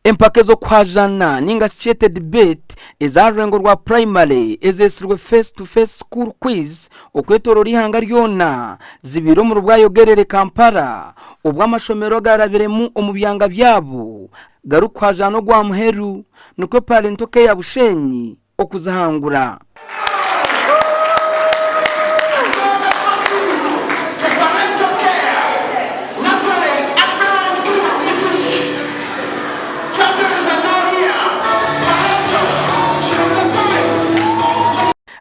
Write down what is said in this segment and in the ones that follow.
Empaka ez'okuhaajaana ninga sichete debate ezarengo rwa primary ezesirwe face to face school quiz okwetorora ihanga ryona zibiro mu rwayogerere Kampala obw'amashomero garabiremu omu byanga byabo garukuhaajaana gwa muheru nuko Parental Care ya Bushenyi okuzahangura.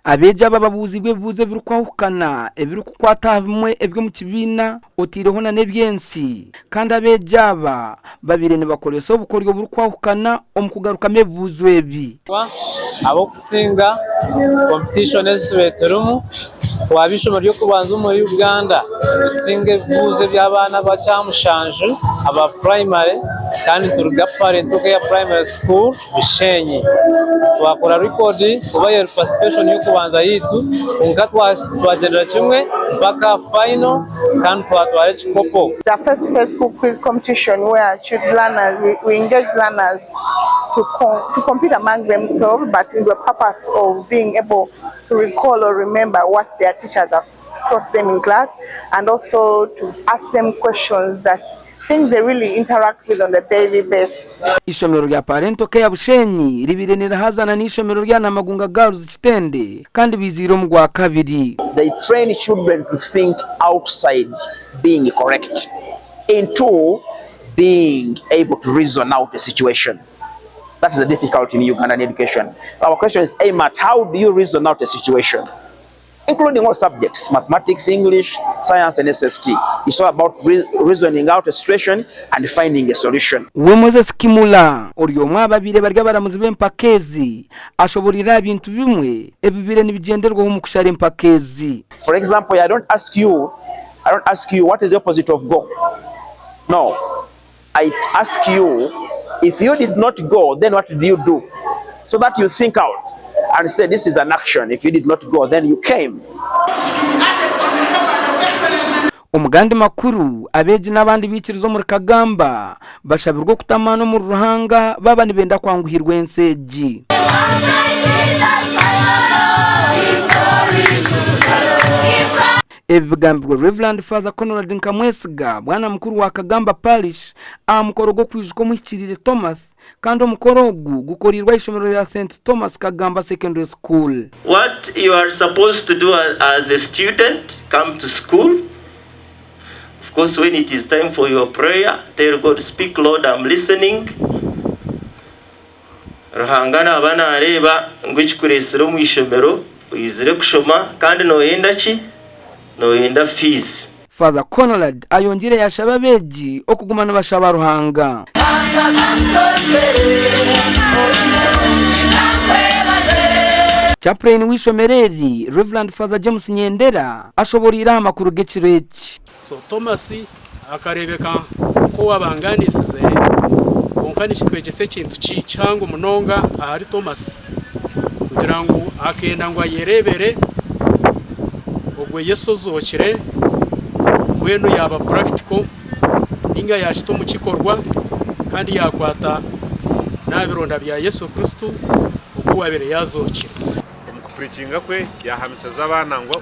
Abeja bababuzi bwevuze birukwahukana ebirukukwata bimwe ebyo mu kibina otireho na nebyensi kandi abeja babire ne bakoresha obukoryo burukwahukana omukugaruka mevuzo ebi abo kusinga competition ezitweterumu twabishomo ryo kubanza muri Uganda singe buze by'abana ba Chamushanje aba primary kandi turuga Parental Care primary school Bushenyi twakora record kuba ya participation yo kubanza yitu unga twagendera kimwe mpaka final kandi twatware chikopo. The first school quiz competition where we engage learners to compete among themselves, but in the purpose of being able to recall or remember what their teachers have taught them in class, and also to ask them questions that things they really interact with on a daily basis. Ishomero rya Parental Care ya Bushenyi ribirenera hazana n'ishomero rya Namagunga Girls Kitende kandi biziro mu gwa kabiri. They train children to think outside being correct into being able to reason out a situation. That is the difficulty in Ugandan education. Our question is aimed at how do you reason out a situation, including all subjects, mathematics, English, science, and SST. It's all about reasoning out a situation and finding a solution. Wemoze skimula oryo ababire barya baramuzi b'empakezi ashoborira ibintu bimwe ebibire nibigenderwaho mu kushara empakezi. For example, I don't ask you what is the opposite of go. No, I ask you, if you did not go, then what did you do? So that you think out and say this is an action. If you did not go, then you came. Omugandi makuru abeji n'abandi bikirizo muri Kagamba bashabirwa kutamana mu ruhanga baba nibenda kwanguhirwa enseji. Ebigambirwa Reverend Father Conrad Nkamwesiga bwana mukuru wa Kagamba Parish amukoro go kwijuko muhikirire Thomas kandi omukoro gukorirwa ishomero ya St Thomas Kagamba Secondary School. What you are supposed to do as a student, come to school. Of course, when it is time for your prayer, tell God, speak Lord, I'm listening. Ruhangana abana areba ngwikikuresero mu ishomero uyizire kushoma kandi noyenda ki noyenda fees. Father Conrad ayongire yaashaba beji okugumana bashaba ruhanga. Chaplain wishomereri Reverend Father James Nyendera ashoborira amakuru gecireki. So Thomas akarebeka ko wabanganisize konkani kitwegese kintu cyangwa munonga ahari Thomas kugira ngo akenda ngo ayerebere Obwegyese zokire wenu yaba practical inga yashito mu kikorwa kandi yakwata nabironda bya Yesu Kristo uko wabere yazokire mu preachinga kwe yahamisa z'abana ngo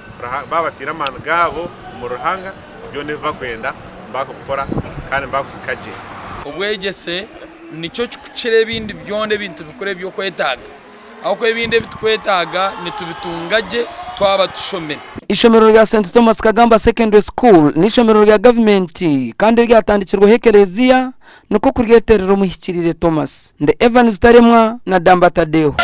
babatira amana gabo mu ruhanga byo neva kwenda mbako gukora kandi mbako kaje. Obwegyese nico kukire ibindi byonde bintu bikore byo kwetaga aho ko ibindi bitwetaga nitubitungaje twaba tushomera. Ishomero rya St Thomas Kagamba Secondary School ni ishomero rya government kandi ryatandikirwa hekerezia nuko kuryeterera umuhikirire Thomas nde Evans Taremwa na Damba Tadeo.